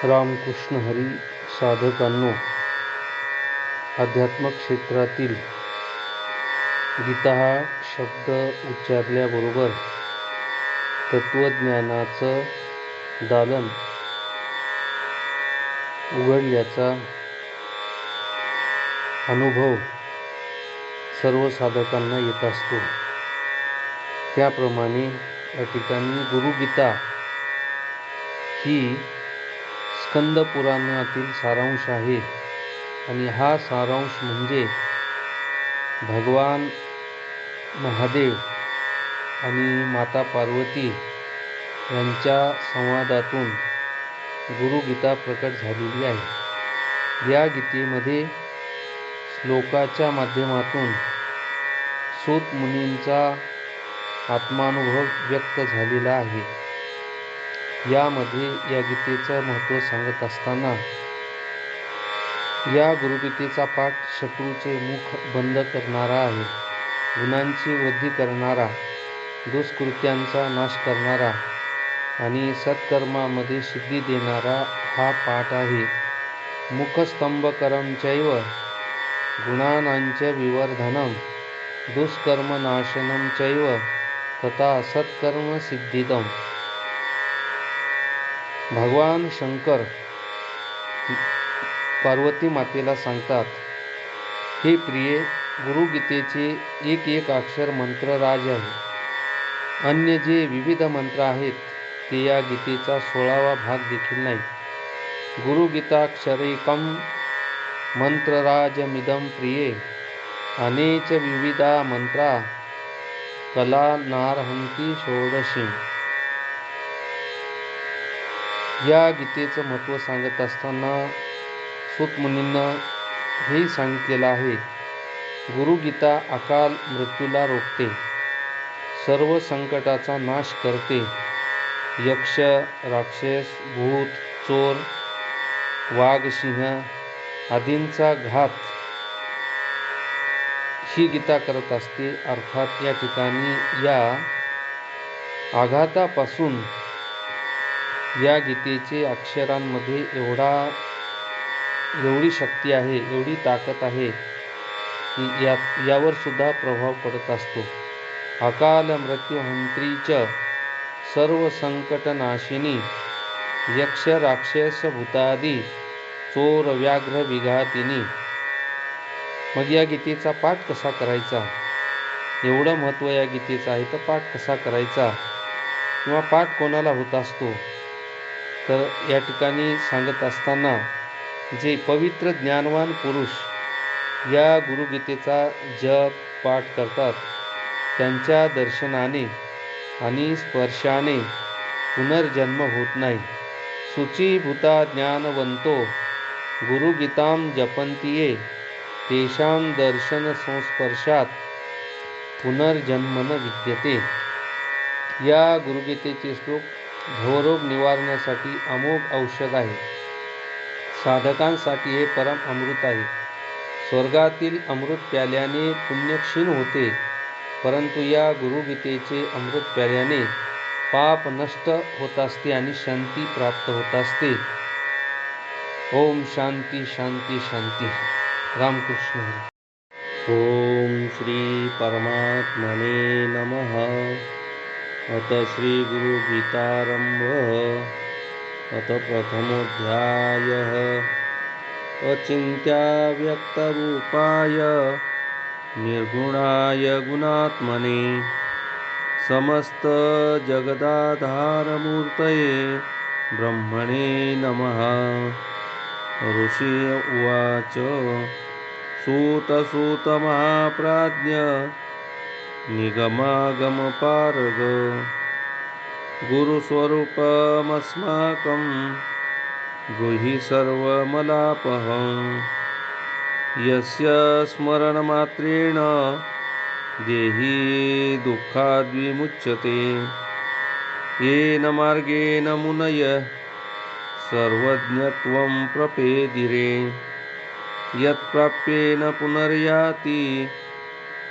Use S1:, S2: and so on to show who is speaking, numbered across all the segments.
S1: रामकृष्ण हरी साधकांनो, अध्यात्म क्षेत्रातील गीता हा शब्द उच्चारल्याबरोबर तत्वज्ञानाचं दालन उघडल्याचा अनुभव सर्व साधकांना येत असतो. त्याप्रमाणे या ठिकाणी गुरुगीता ही स्कंद पुराणातील सारांश आहे आणि हा सारांश म्हणजे भगवान महादेव आणि माता पार्वती यांच्या संवादातून गुरुगीता प्रकट झालेली आहे. या गीतेमध्ये श्लोकाच्या माध्यमातून सूत मुनींचा आत्मानुभव व्यक्त झालेला आहे. यामध्ये या गीतेचं महत्त्व सांगत असताना या गुरुगीतेचा पाठ शत्रूचे मुख बंद करणारा आहे, गुणांची वृद्धी करणारा, दुष्कृत्यांचा नाश करणारा आणि सत्कर्मामध्ये सिद्धी देणारा हा पाठ आहे. मुखस्तंभकरं चैव गुणानांच विवर्धनम दुष्कर्मनाशनं चैव तथा सत्कर्मसिद्धिदम्. भगवान शंकर पार्वती मातेला सांगतात, हे प्रिये, गुरुगीतेचे एक एक अक्षर मंत्रराज आहे. अन्य जे विविध मंत्र आहेत ते या गीतेचा 16वा भाग देखील नाही. गुरुगीताक्षरैकं मंत्रराजमिदं प्रिये अनेच विविधा मंत्रा कला नार्हन्ति षोडशीम्. या गीतेचं महत्त्व सांगत असताना सूत मुनींना हे सांगितलेलं आहे, गुरुगीता अकाल मृत्यूला रोखते, सर्व संकटाचा नाश करते, यक्ष, राक्षस, भूत, चोर, वाघ, सिंह आदींचा घात ही गीता करत असते. अर्थात या ठिकाणी या आघातापासून या गीतेचे अक्षरांमध्ये एवढी शक्ती आहे, एवढी ताकद आहे की यावर सुद्धा प्रभाव पडत असतो. अकाल मृत्युहंत्रीच सर्व संकटनाशिनी यक्ष राक्षस भूतादी चोर व्याघ्र विघातिनी. मग या गीतेचा पाठ कसा करायचा? एवढं महत्त्व या गीतेचं आहे, तर पाठ कसा करायचा किंवा पाठ कोणाला होत असतो? तर या ठिकाणी सांगत असताना जे पवित्र ज्ञानवान पुरुष या गुरुगीतेचा जप पाठ करतात त्यांच्या दर्शनाने आणि स्पर्शाने पुनर्जन्म होत नाही. शुचीभूता ज्ञानवंतो गुरुगीतां जपन्ति तेषां दर्शन संस्पर्शात पुनर्जन्म न विद्यते. या गुरुगीतेचे श्लोक भवरोग निवारण्यासाठी अमोघ औषध आहे. साधकांसाठी हे परम अमृत आहे. स्वर्गातील अमृत प्याल्याने पुण्य क्षीण होते, परंतु या गुरुगीतेचे अमृत प्याल्याने पाप नष्ट होत असते आणि शांती प्राप्त होत असते. ओम शांती शांती शांती. रामकृष्ण हरी. ओम श्री परमात्मने नमः. अथ श्री गुरुगीतारंभ. अथ प्रथमोऽध्यायः. अचिन्त्याव्यक्तरूपाय निर्गुणाय गुणात्मने समस्त जगदाधारमूर्तये ब्रह्मणे नमः. ऋषि उवाच, सूत महाप्राज्ञ निगमागमपारग गुरुस्वरूपमस्माकं ब्रूहि सर्वमलापहं. यस्य स्मरणमात्रेण देहि दुःखाद्विमुच्यते. येन मार्गेण मुनयः सर्वज्ञत्वं प्रपेदिरे. यत्प्राप्येन पुनर्याति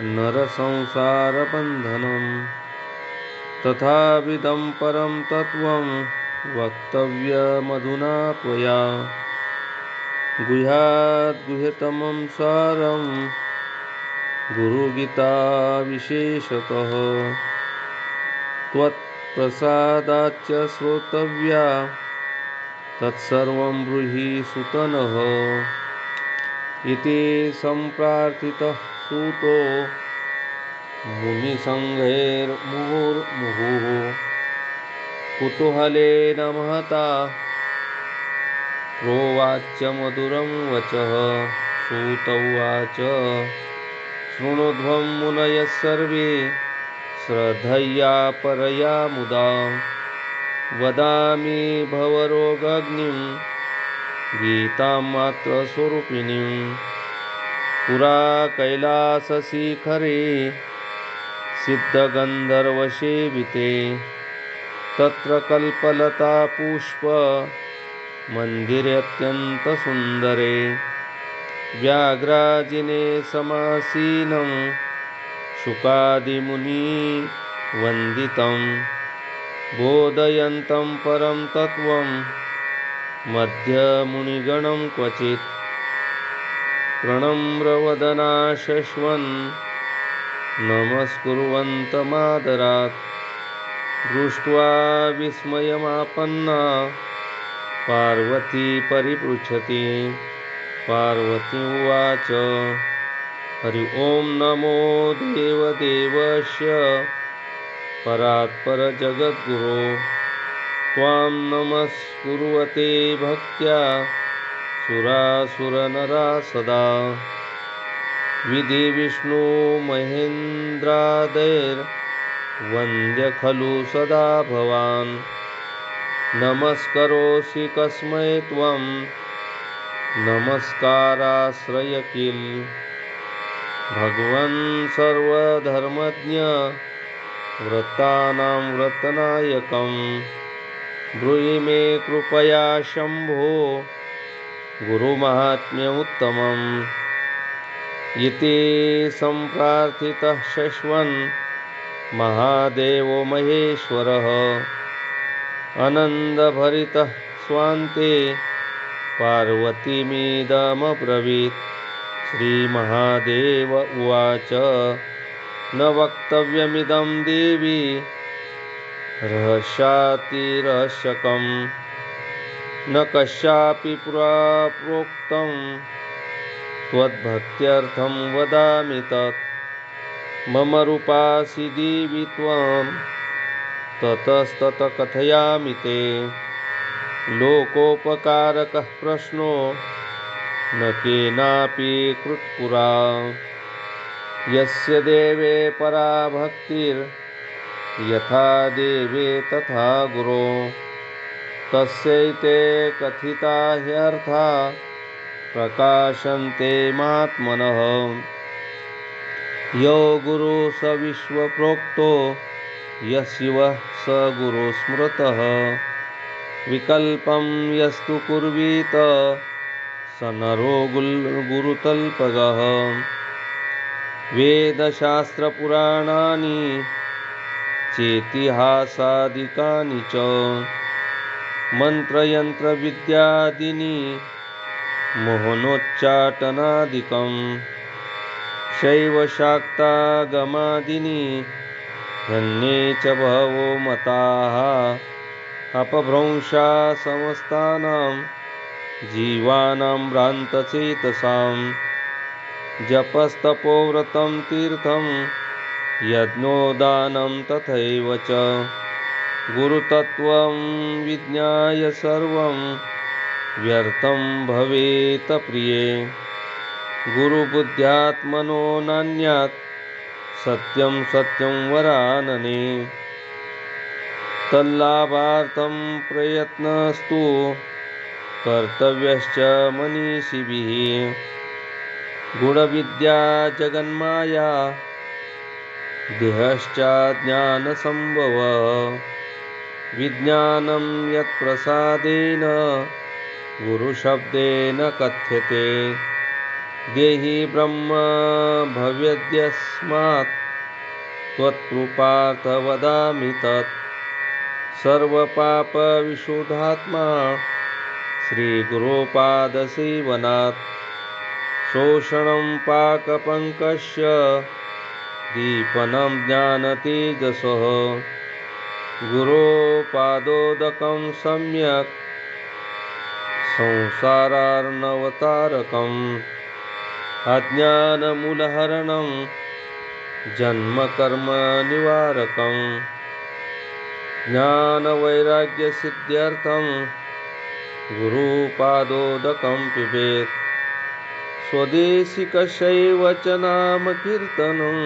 S1: नरसंसारबन्धनं. तथाविदं परं तत्त्वं वक्तव्यमधुना त्वया गुह्यात् गुह्यतमं सारं गुरुगीता विशेषतः त्वत्प्रसादाच्च श्रोतव्या तत्सर्वं ब्रूहि सुतनः इति सम्प्रार्थितः सूतो मुनिसङ्घैर्मुहुर्मुहुः कुतूहलेन महता प्रोवाच मधुरं वचः सूत उवाच शृणुध्वं मुनयः सर्वे श्रद्धया परया मुदा वदामि भवरोगग्निं गीतां मात्रस्वरूपिणीं पुरा कैलासशिखरे सिद्धगन्धर्वसेविते तत्र कल्पलता पुष्प मन्दिरे अत्यन्तसुन्दरे व्याघ्राजिने समासीनं शुकादिमुनिवन्दितं बोधयन्तं परं तत्त्वं मध्यमुनिगणं क्वचित् प्रणम्रवदना शश्वन् नमस्कुर्वन्तमादरात् दृष्ट्वा विस्मयमापन्ना पार्वती परिपृच्छति पार्वती उवाच हरि ओं नमो देवदेवस्य परात्परजगद्गुरो त्वां नमस्कुर्वते भक्त्या सुरासुरनरा सदा विधिविष्णु महेन्द्रादैर्वन्द्य खलु सदा भवान् नमस्करोषि कस्मै त्वं नमस्काराश्रय किल भगवन् सर्वधर्मज्ञ व्रतानां व्रतनायकं ब्रूहि मे कृपया शम्भो गुरुमाहात्म्यमुत्तमम् इति सम्प्रार्थितः शश्वन् महादेवो महेश्वरः आनन्दभरितः स्वान्ते पार्वतीमिदमब्रवीत् श्रीमहादेव उवाच न वक्तव्यमिदं देवी रहस्यातिरहस्यकं न कस्यापि पुरा प्रोक्तं त्वद्भक्त्यर्थं वदामि तत् मम रूपासि देवि त्वं ततस्ततः कथयामि ते लोकोपकारकः प्रश्नो न केनापि कृत्पुरा यस्य देवे परा भक्तिर्यथा देवे तथा गुरो तस्यैते कथिता ह्यर्था प्रकाशन्ते महात्मनः यो गुरु स विश्वप्रोक्तो यः शिवः स गुरु स्मृतः विकल्पं यस्तु कुर्वीत स नरो गुरुतल्पगः वेदशास्त्रपुराणानि चेतिहासादिकानि च मन्त्रयन्त्रविद्यादीनि मोहनोच्चाटनादिकं शैवशाक्तागमादीनि ह्यन्ये च बहवो मताः अपभ्रंशा समस्तानां जीवानां भ्रान्तचेतसां जपस्तपोव्रतं तीर्थं यज्ञोदानं तथैव च गुरुतत्त्वं विज्ञाय सर्वं व्यर्थं भवेत् प्रिये गुरुबुद्ध्यात्मनो नान्यात् सत्यं सत्यं वरानने तल्लाभार्थं प्रयत्नस्तु कर्तव्यश्च मनीषिभिः गुणविद्या जगन्माया देहश्चाज्ञानसम्भव विज्ञानं यत्प्रसादेन गुरुशब्देन कथ्यते देहि ब्रह्म भवेद्यस्मात् त्वत्कृपार्थ वदामि तत् सर्वपापविशुद्धात्मा श्रीगुरुपादसेवनात् शोषणं पाकपङ्कस्य दीपनं ज्ञानतेजसः गुरोपादोदकं सम्यक् संसारार्णवतारकम् अज्ञानमूलहरणं जन्मकर्मनिवारकम् ज्ञानवैराग्यसिद्ध्यर्थं गुरुपादोदकं पिबेत् स्वदेशिकस्यैव च नाम कीर्तनं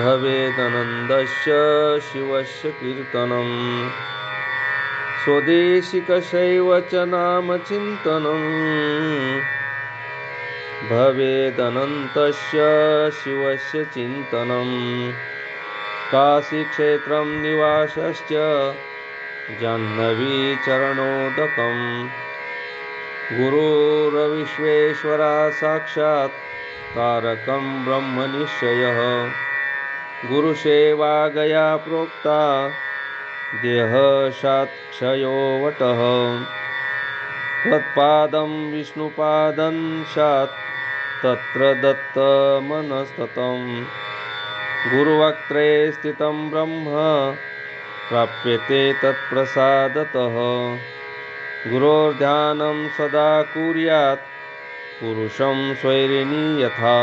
S1: भवेदनन्दस्य शिवस्य कीर्तनं स्वदेशिकस्यैव च नाम चिन्तनं भवेदनन्तस्य शिवस्य चिन्तनं काशीक्षेत्रं निवासश्च जाह्नवीचरणोदकम् गुरुर्विश्वेश्वरा साक्षात् तारकं ब्रह्मनिश्चयः गुरुसेवा गया प्रोक्ता देहसात्क्षयो वटः त्वत्पादं विष्णुपादं स्यात् तत्र दत्तमनस्ततं गुरुवक्त्रे स्थितं ब्रह्म प्राप्यते तत्प्रसादतः गुरोर्ध्यानं सदा कुर्यात् पुरुषं स्वैरिणी यथा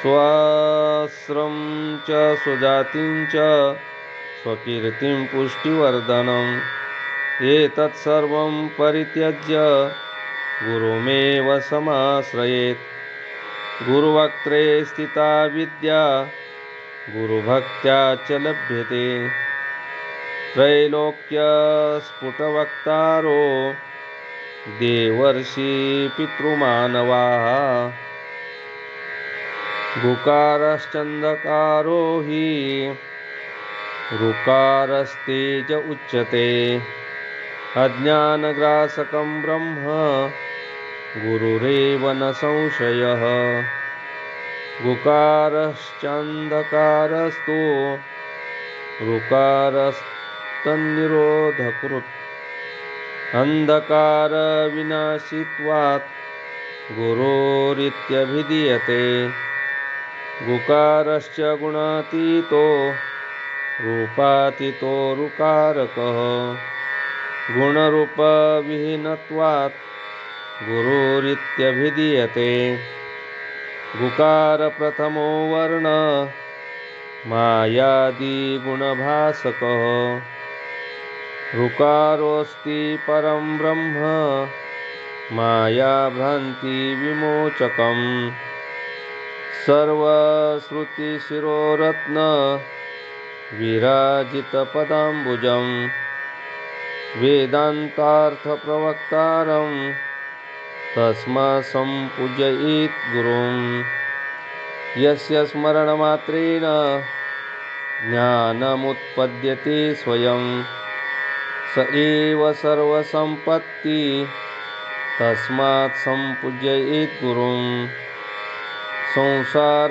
S1: स्वस्रं च स्वजातिं च स्वकीर्तिं पुष्टिवर्धनम् एतत् सर्वं परित्यज्य गुरुमेव समाश्रयेत् गुरुवक्त्रे स्थिता विद्या गुरुभक्त्या च लभ्यते त्रैलोक्यस्फुटवक्तारो देवर्षि पितृमानवाः गुकारश्चन्द्रकारो हि ऋकारस्तेज उच्यते अज्ञानग्रासकं ब्रह्म गुरुरेव न संशयः गुकारश्चन्द्रकारस्तु ऋकारस्तन्निरोधकृत् अन्धकारविनाशित्वात् गुरोरित्यभिधीयते गुकारश्च गुणातीतो रूपातीतो ऋकारकः गुणरूपविहीनत्वात् गुरुरित्यभिधीयते गुकार प्रथमो वर्ण मायादिगुणभासकः ऋकारोऽस्ति परं ब्रह्म मायाभ्रान्तिविमोचकम् सर्वश्रुतिशिरोरत्न विराजितपदाम्बुजं वेदान्तार्थप्रवक्तारं तस्मात् सम्पूजयेत् गुरुं यस्य स्मरणमात्रेण ज्ञानमुत्पद्यते स्वयं स एव सर्वसम्पत्ति तस्मात् सम्पूजयेत् गुरुं संसारवक्षमारूढा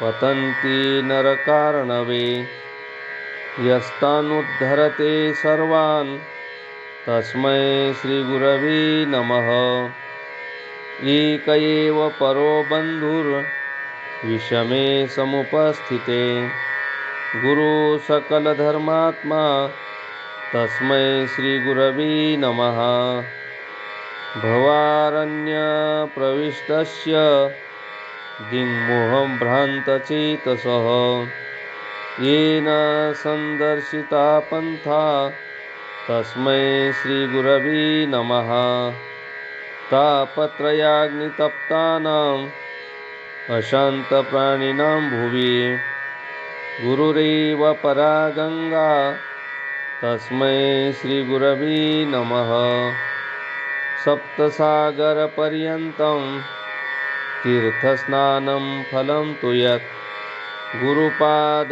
S1: पतन्ति नरकार्णवे यस्तानुद्धरते सर्वान् तस्मै श्रीगुरवे नमः एक एव परो बन्धुर्विषमे समुपस्थिते गुरु सकलधर्मात्मा तस्मै श्रीगुरवे नमः भवारण्यप्रविष्टस्य दिङ्मोहभ्रान्तचेतसः येन सन्दर्शिता पन्था तस्मै श्रीगुरवे नमः तापत्रयाग्नितप्तानाम् अशान्तप्राणिनां भुवि गुरुरेव परा गङ्गा तस्मै श्रीगुरवे नमः सप्तसागरपर्यन्तं तीर्थस्नानं फलं तु यत् गुरुपादपयोबिन्दो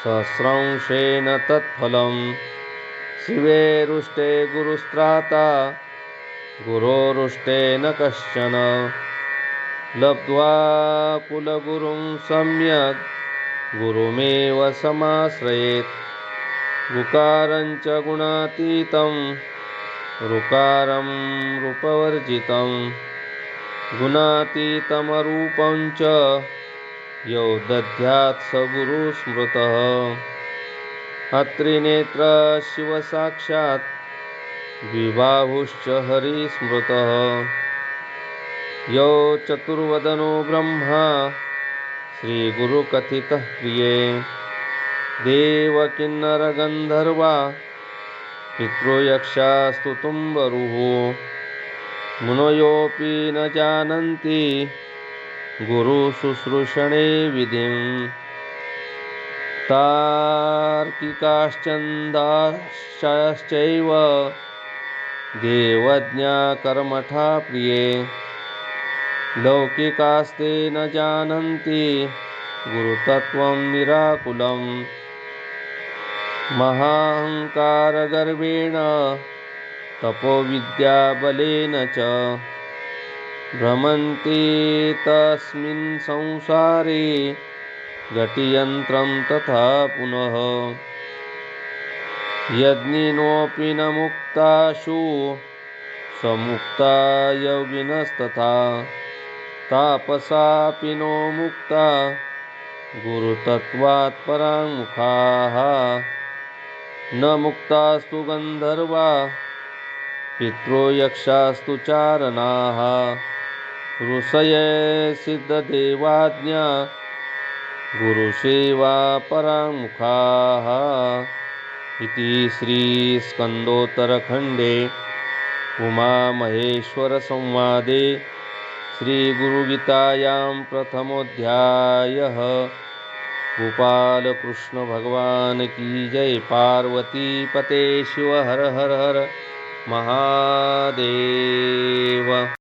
S1: सहस्रांशेन तत्फलं शिवे रुष्टे गुरुस्त्राता गुरोरुष्टे न कश्चन लब्ध्वा कुलगुरुं सम्यक् गुरुमेव समाश्रयेत्। गुकारं च गुणातीतं ऋकारं रूपवर्जितं गुणातीतमरूपं च यो दद्यात् स गुरुस्मृतः। अत्रिनेत्र शिवसाक्षात् द्विबाहुश्च हरिस्मृतः। यो चतुर्वदनो ब्रह्मा श्रीगुरुकथितः प्रिये। देवकिन्नरगन्धर्वा पितृयक्षा स्तुतुम्बरुः। मुनयोऽपि न जानन्ति गुरुशुश्रूषणे विधिं। तार्किकाश्चन्दाश्चैव देवज्ञा कर्मठा प्रिये। लौकिकास्ते न जानन्ति गुरुतत्त्वं निराकुलं। महाहंकारगर्वेण तपोविद्याबलेन च भ्रमन्ति तस्मिन् संसारे घटियन्त्रं तथा पुनः। यज्ञिनोऽपि न मुक्ताशु समुक्ता योगिनस्तथा। तापसापि नो मुक्ता गुरुतत्त्वात् पराङ्मुखाः। न मुक्तास्तु गन्धर्वा पितृयक्षास्तु चारणाः। ऋषये सिद्धदेवाज्ञा गुरुसेवा पराङ्मुखाः। इति श्रीस्कन्दोत्तरखण्डे उमामहेश्वरसंवादे श्रीगुरुगीतायां प्रथमोऽध्यायः। गोपालकृष्ण भगवान की जय। पार्वती पते शिव हर हर हर महादेव।